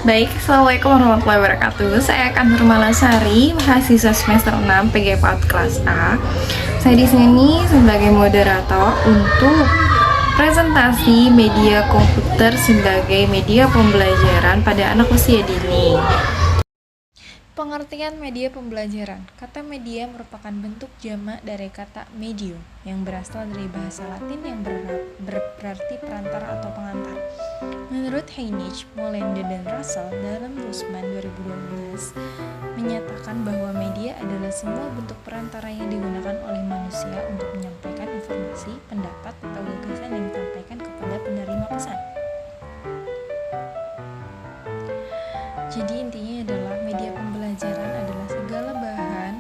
Baik, Assalamualaikum warahmatullahi wabarakatuh. Saya akan Nurmalasari, mahasiswa semester 6 PGPAUD kelas A. Saya di sini sebagai moderator untuk presentasi media komputer sebagai media pembelajaran pada anak usia dini. Pengertian media pembelajaran. Kata media merupakan bentuk jamak dari kata medio yang berasal dari bahasa Latin yang berarti perantara atau pengantar. Menurut Heinrich, Mollender, dan Russell dalam Luhmann 2012 menyatakan bahwa media adalah semua bentuk perantara yang digunakan oleh manusia untuk menyampaikan informasi, pendapat, atau gagasan yang disampaikan kepada penerima pesan. Jadi intinya adalah media pembelajaran adalah segala bahan,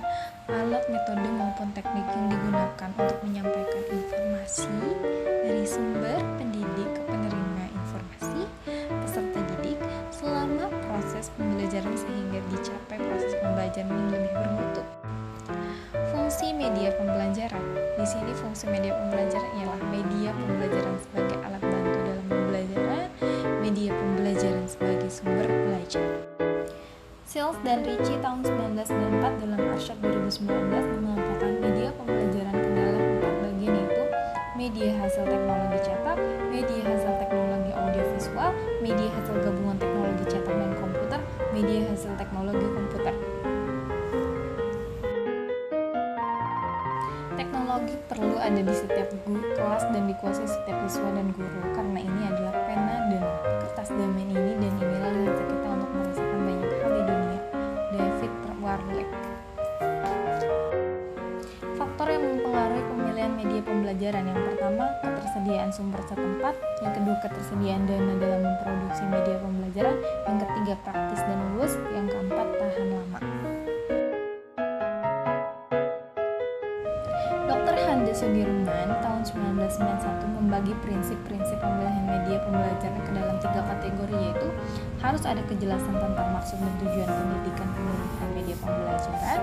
alat, metode maupun teknik yang digunakan untuk menyampaikan informasi dari sumber pendidik ke penerima informasi, peserta didik selama proses pembelajaran sehingga dicapai proses pembelajaran yang lebih bermutu. Fungsi media pembelajaran. Di sini fungsi media pembelajaran ialah media pembelajaran sebagai alat bantu dalam pembelajaran, media pembelajaran sebagai sumber belajar. Sills dan Ritchie tahun 1994 dalam Arshad 2019 mengelompokkan media pembelajaran ke dalam 4 bagian, yaitu media hasil teknologi cetak, media hasil teknologi audiovisual, media hasil gabungan teknologi cetak dan komputer, media hasil teknologi komputer. Teknologi perlu ada di setiap kelas dan dikuasai setiap siswa dan guru, karena ini adalah pena dan kertas zaman ini, dan inilah lensa kita untuk merasakan banyak hal di dunia. David Warlick. Faktor yang mempengaruhi pemilihan media pembelajaran: yang pertama, ketersediaan sumber setempat; yang kedua, ketersediaan dana dalam memproduksi media pembelajaran; yang ketiga, praktis dan lulus; yang keempat, tahan lama. Dr. Hans Sudirman tahun 1991 membagi prinsip-prinsip pemilihan media pembelajaran ke dalam 3 kategori, yaitu harus ada kejelasan tentang maksud dan tujuan pendidikan pemilihan media pembelajaran,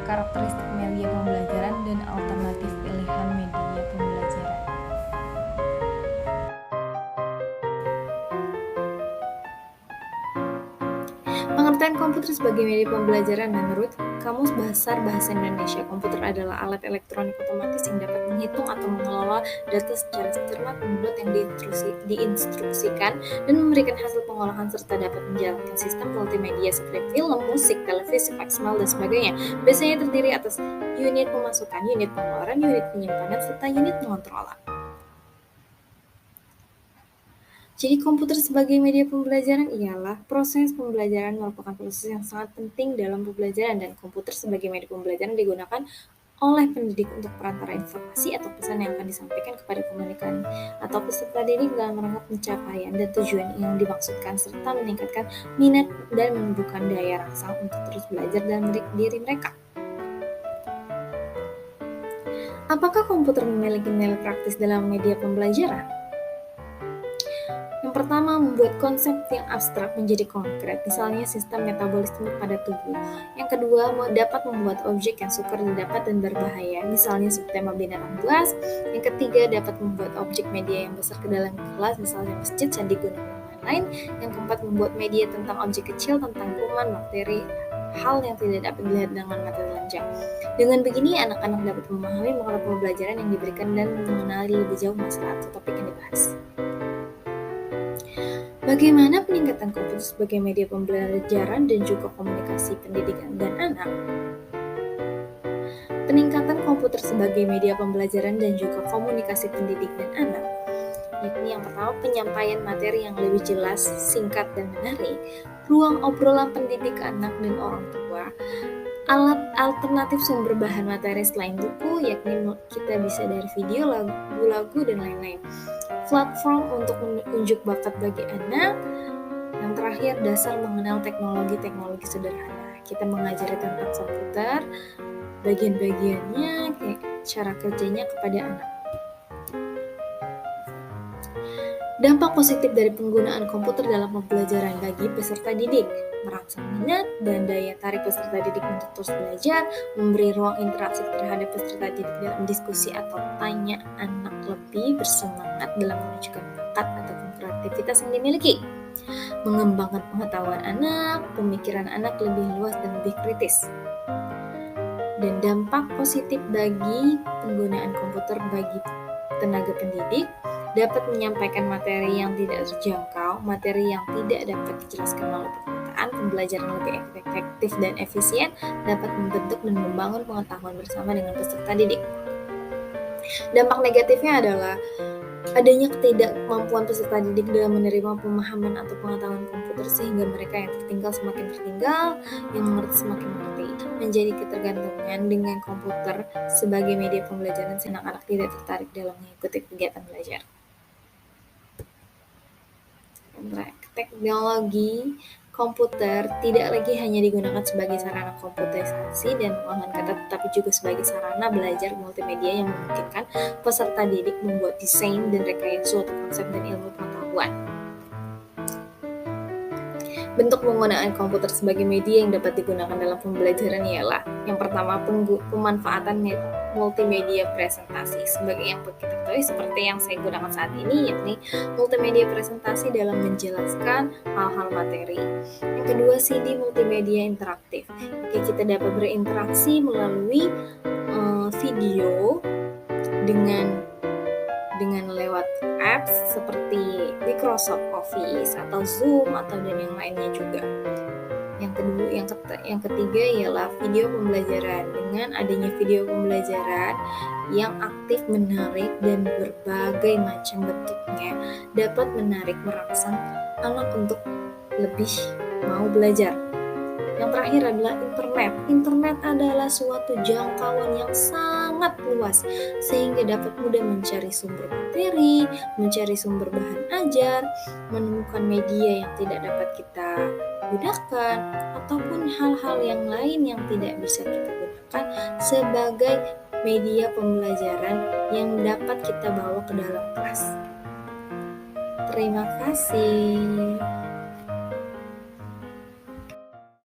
karakteristik media pembelajaran, dan alternatif pilihan media pembelajaran. Pengertian komputer sebagai media pembelajaran menurut Kamus Besar Bahasa Indonesia: komputer adalah alat elektronik otomatis yang dapat menghitung atau mengelola data secara cermat, membuat yang diinstruksikan, dan memberikan hasil pengolahan, serta dapat menjalankan sistem multimedia seperti film, musik, televisi, faksmil, dan sebagainya. Biasanya terdiri atas unit pemasukan, unit pengeluaran, unit penyimpanan, serta unit pengontrolan. Jadi komputer sebagai media pembelajaran ialah proses pembelajaran merupakan proses yang sangat penting dalam pembelajaran, dan komputer sebagai media pembelajaran digunakan oleh pendidik untuk perantara informasi atau pesan yang akan disampaikan kepada komunikan atau peserta didik dalam rangka pencapaian dan tujuan yang dimaksudkan, serta meningkatkan minat dan menumbuhkan daya rangsang untuk terus belajar dalam diri mereka. Apakah komputer memiliki nilai praktis dalam media pembelajaran? Yang pertama, membuat konsep yang abstrak menjadi konkret, misalnya sistem metabolisme pada tubuh. Yang kedua, dapat membuat objek yang sukar didapat dan berbahaya, misalnya subtema binatang buas. Yang ketiga, dapat membuat objek media yang besar ke dalam kelas, misalnya masjid, candi, gunung, dan lain-lain. Yang keempat, membuat media tentang objek kecil, tentang kuman, bakteri, hal yang tidak dapat dilihat dengan mata telanjang. Dengan begini, anak-anak dapat memahami makna pembelajaran yang diberikan dan mengenali lebih jauh masalah atau topik yang dibahas. Bagaimana peningkatan komputer sebagai media pembelajaran dan juga komunikasi pendidikan dan anak? Peningkatan komputer sebagai media pembelajaran dan juga komunikasi pendidik dan anak, yakni yang pertama, penyampaian materi yang lebih jelas, singkat, dan menarik; ruang obrolan pendidik anak dan orang tua; alat alternatif sumber bahan materi selain buku, yakni kita bisa dari video, lagu-lagu, dan lain-lain; platform untuk menunjuk bakat bagi anak; yang terakhir, dasar mengenal teknologi sederhana. Kita mengajari tentang komputer, bagian-bagiannya, cara kerjanya kepada anak. Dampak positif dari penggunaan komputer dalam pembelajaran bagi peserta didik: merangsang minat dan daya tarik peserta didik untuk terus belajar, memberi ruang interaksi terhadap peserta didik dalam diskusi atau tanya, anak lebih bersemangat dalam menunjukkan bakat ataupun kreativitas yang dimiliki, mengembangkan pengetahuan anak, pemikiran anak lebih luas dan lebih kritis. Dan dampak positif bagi penggunaan komputer bagi tenaga pendidik dapat menyampaikan materi yang tidak terjangkau, materi yang tidak dapat dijelaskan melalui perkataan, pembelajaran lebih efektif dan efisien, dapat membentuk dan membangun pengetahuan bersama dengan peserta didik. Dampak negatifnya adalah adanya ketidakmampuan peserta didik dalam menerima pemahaman atau pengetahuan komputer sehingga mereka yang tertinggal semakin tertinggal, yang mengerti semakin mengerti, menjadi ketergantungan dengan komputer sebagai media pembelajaran sehingga anak-anak tidak tertarik dalam mengikuti kegiatan belajar. Teknologi komputer tidak lagi hanya digunakan sebagai sarana komputerisasi dan pengolahan kata, tetapi juga sebagai sarana belajar multimedia yang memungkinkan peserta didik membuat desain dan rekayasa suatu konsep dan ilmu pengetahuan. Bentuk penggunaan komputer sebagai media yang dapat digunakan dalam pembelajaran ialah yang pertama, pemanfaatan multimedia presentasi. Sebagai yang kita ketahui seperti yang saya gunakan saat ini, yakni multimedia presentasi dalam menjelaskan hal-hal materi. Yang kedua, CD multimedia interaktif. Kita dapat berinteraksi melalui video dengan lewat apps seperti Microsoft Office atau Zoom atau dan yang lainnya juga. Yang ketiga ialah video pembelajaran. Dengan adanya video pembelajaran yang aktif, menarik dan berbagai macam bentuknya dapat menarik, merangsang anak untuk lebih mau belajar. Yang terakhir adalah internet. Internet adalah suatu jangkauan yang sangat luas sehingga dapat mudah mencari sumber materi, mencari sumber bahan ajar, menemukan media yang tidak dapat kita gunakan, ataupun hal-hal yang lain yang tidak bisa kita gunakan sebagai media pembelajaran yang dapat kita bawa ke dalam kelas. Terima kasih.